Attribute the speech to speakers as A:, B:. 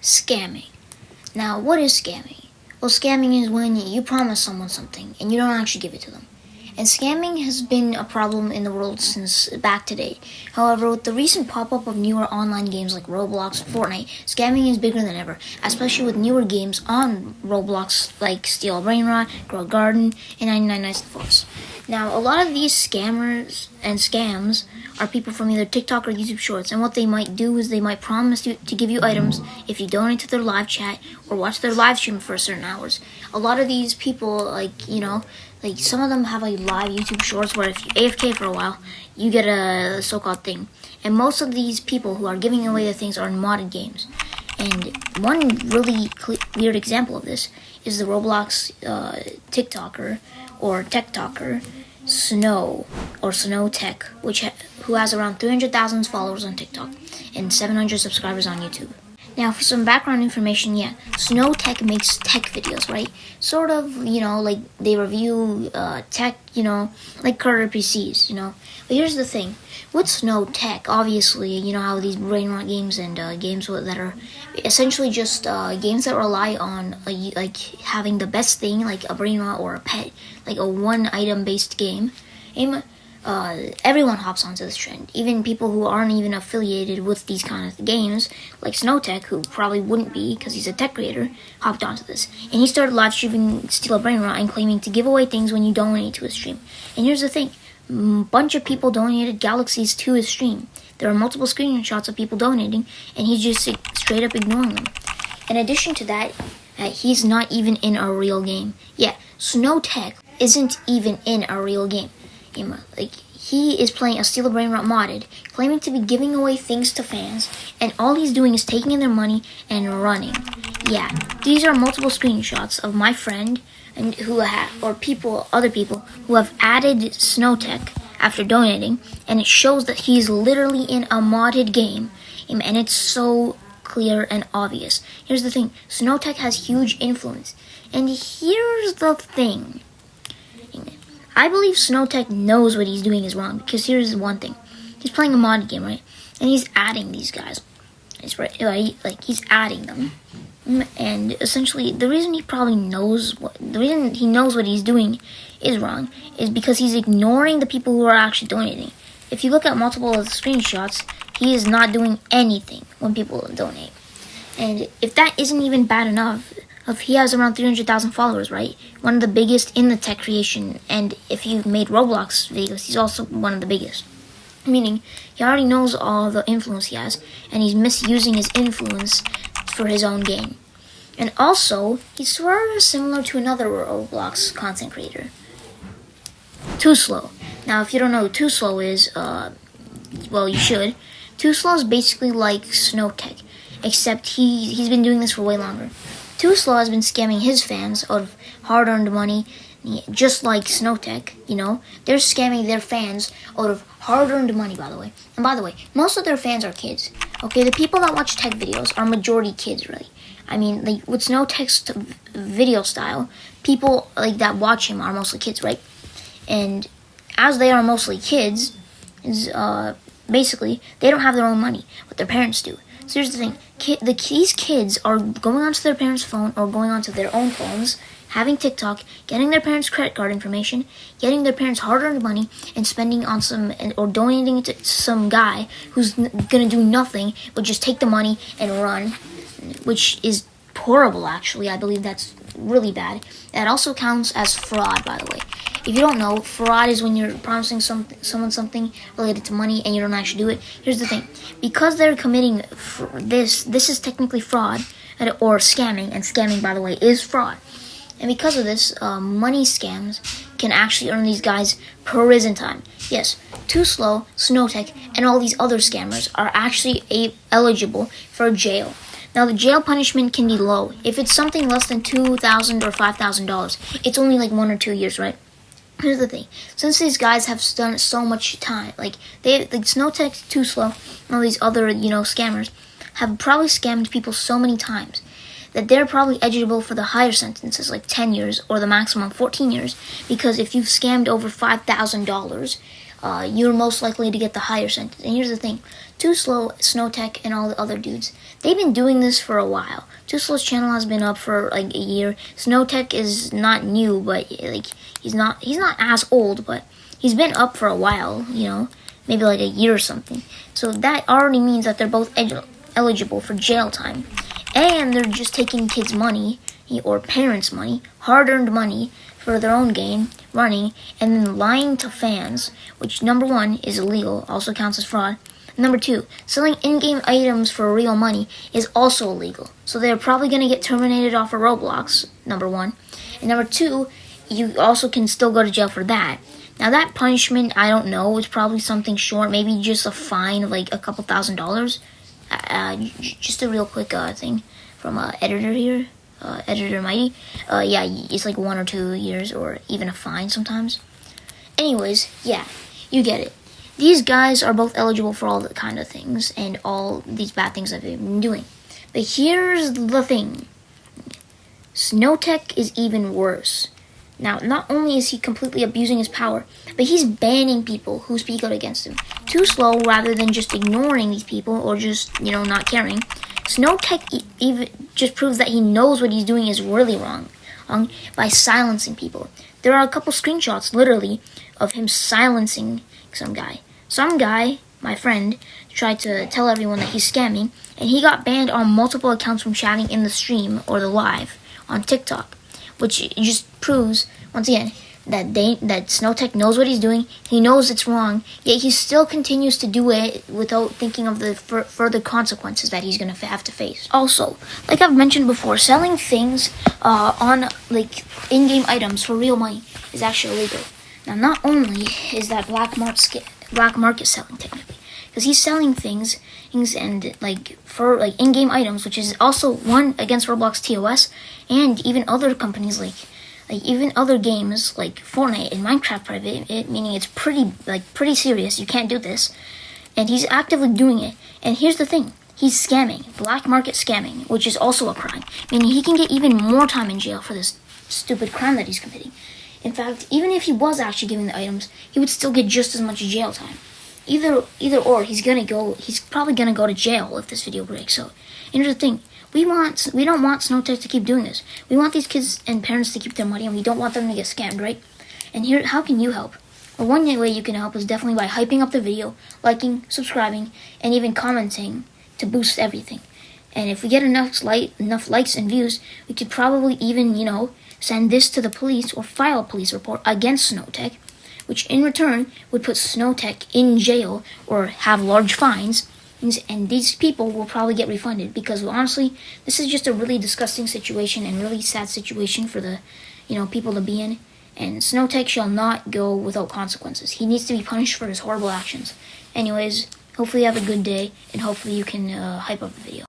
A: Scamming. Now, what is scamming? Well, scamming is when you promise someone something and you don't actually give it to them. And scamming has been a problem in the world since back to date. However, with the recent pop-up of newer online games like Roblox and Fortnite, scamming is bigger than ever, especially with newer games on Roblox like Steal a Brainrot, Grow a Garden, and 99 Nights in the Forest. Now, a lot of these scammers and scams are people from either TikTok or YouTube Shorts, and what they might do is they might promise to give you items if you donate to their live chat or watch their live stream for certain hours. A lot of these people, like some of them have like live YouTube Shorts where if you AFK for a while, you get a so-called thing. And most of these people who are giving away the things are in modded games. And one really weird example of this is the Roblox TikToker or TikToker SnowwTech, who has around 300,000 followers on TikTok and 700 subscribers on YouTube. Now, for some background information, SnowwTech makes tech videos, right? Sort of, like they review tech, like current PCs, But here's the thing. With SnowwTech, obviously, you know how these brain rot games and games that are essentially just games that rely on like having the best thing, like a brain rot or a pet, like a one-item based game. Everyone hops onto this trend. Even people who aren't even affiliated with these kind of games, like SnowwTech, who probably wouldn't be because he's a tech creator, hopped onto this. And he started live streaming Steal a Brainrot and claiming to give away things when you donate to his stream. And here's the thing. A bunch of people donated galaxies to his stream. There are multiple screenshots of people donating, and he's just straight up ignoring them. In addition to that, he's not even in a real game. SnowwTech isn't even in a real game. He is playing a Steal a Brainrot modded, claiming to be giving away things to fans, and all he's doing is taking their money and running. These are multiple screenshots of my friend and other people who have added SnowwTech after donating, and it shows that he's literally in a modded game, and it's so clear and obvious. Here's the thing, SnowwTech has huge influence, and here's the thing. I believe SnowwTech knows what he's doing is wrong, because here's one thing. He's playing a modded game, right? And he's adding these guys. He's adding them. And essentially, the reason he knows what he's doing is wrong is because he's ignoring the people who are actually donating. If you look at multiple of the screenshots, he is not doing anything when people donate. And if that isn't even bad enough, he has around 300,000 followers, right? One of the biggest in the tech creation. And if you've made Roblox videos, he's also one of the biggest. Meaning, he already knows all the influence he has, and he's misusing his influence for his own gain. And also, he's sort of similar to another Roblox content creator, Too Slow. Now, if you don't know who Too Slow is, well, you should. Too Slow is basically like SnowwTech, except he's been doing this for way longer. Too Slow has been scamming his fans out of hard-earned money, just like SnowwTech, They're scamming their fans out of hard-earned money, by the way. And by the way, most of their fans are kids. Okay, the people that watch tech videos are majority kids, really. I mean, like, with SnowwTech's video style, people that watch him are mostly kids, right? And as they are mostly kids, basically, they don't have their own money, but their parents do. So here's the thing. These kids are going onto their parents' phone or going onto their own phones, having TikTok, getting their parents' credit card information, getting their parents' hard-earned money, and spending on or donating it to some guy who's gonna do nothing but just take the money and run, which is horrible, actually. I believe that's really bad. That also counts as fraud, by the way. If you don't know, fraud is when you're promising someone something related to money and you don't actually do it. Here's the thing. Because they're committing this is technically fraud, or scamming, and scamming, by the way, is fraud. And because of this, money scams can actually earn these guys prison time. Yes, Too Slow, SnowwTech, and all these other scammers are actually eligible for jail. Now, the jail punishment can be low. If it's something less than $2,000 or $5,000, it's only like 1 or 2 years, right? Here's the thing. Since these guys have done so much time, SnowwTech, Too Slow, and all these other, scammers, have probably scammed people so many times that they're probably eligible for the higher sentences, like 10 years or the maximum 14 years, because if you've scammed over $5,000, you're most likely to get the higher sentence. And here's the thing. Too Slow, SnowwTech, and all the other dudes, they've been doing this for a while. Too Slow's channel has been up for like a year. SnowwTech is not new, but like he's not as old, but he's been up for a while, you know, maybe like a year or something. So that already means that they're both eligible for jail time. And they're just taking kids' money, or parents' money, hard-earned money, for their own game, running, and then lying to fans, which, number one, is illegal, also counts as fraud. Number two, selling in-game items for real money is also illegal. So they're probably going to get terminated off of Roblox, number one. And number two, you also can still go to jail for that. Now that punishment, I don't know, it's probably something short, maybe just a fine of like a couple $1,000s. Just a real quick thing from editor here, editor Mighty. Yeah, it's like 1 or 2 years, or even a fine sometimes. Anyways, yeah, you get it. These guys are both eligible for all the kind of things and all these bad things that they've been doing. But here's the thing. SnowwTech is even worse. Now, not only is he completely abusing his power, but he's banning people who speak out against him. Too Slow, rather than just ignoring these people or just, you know, not caring, SnowwTech even just proves that he knows what he's doing is really wrong by silencing people. There are a couple screenshots, literally, of him silencing some guy. Some guy, my friend, tried to tell everyone that he's scamming, and he got banned on multiple accounts from chatting in the stream or the live on TikTok, which just proves, once again, that SnowwTech knows what he's doing. He knows it's wrong, yet he still continues to do it without thinking of the further consequences that he's going to have to face. Also, like I've mentioned before, selling things on like in-game items for real money is actually illegal. Now, not only is that black market selling technically, because he's selling things and like for like in-game items, which is also one against Roblox TOS, and even other companies like even other games like Fortnite and Minecraft Private, meaning it's pretty serious. You can't do this, and he's actively doing it. And here's the thing: he's scamming, black market scamming, which is also a crime, meaning he can get even more time in jail for this stupid crime that he's committing. In fact, even if he was actually giving the items, he would still get just as much jail time. Either or, he's probably gonna go to jail if this video breaks. So, here's the thing: we don't want SnowwTech to keep doing this. We want these kids and parents to keep their money, and we don't want them to get scammed, right? And here, how can you help? Well, one way you can help is definitely by hyping up the video, liking, subscribing, and even commenting to boost everything. And if we get enough likes and views, we could probably even, you know, send this to the police or file a police report against SnowwTech, which in return would put SnowwTech in jail or have large fines, and these people will probably get refunded, because honestly, this is just a really disgusting situation and really sad situation for the, you know, people to be in, and SnowwTech shall not go without consequences. He needs to be punished for his horrible actions. Anyways, hopefully you have a good day, and hopefully you can hype up the video.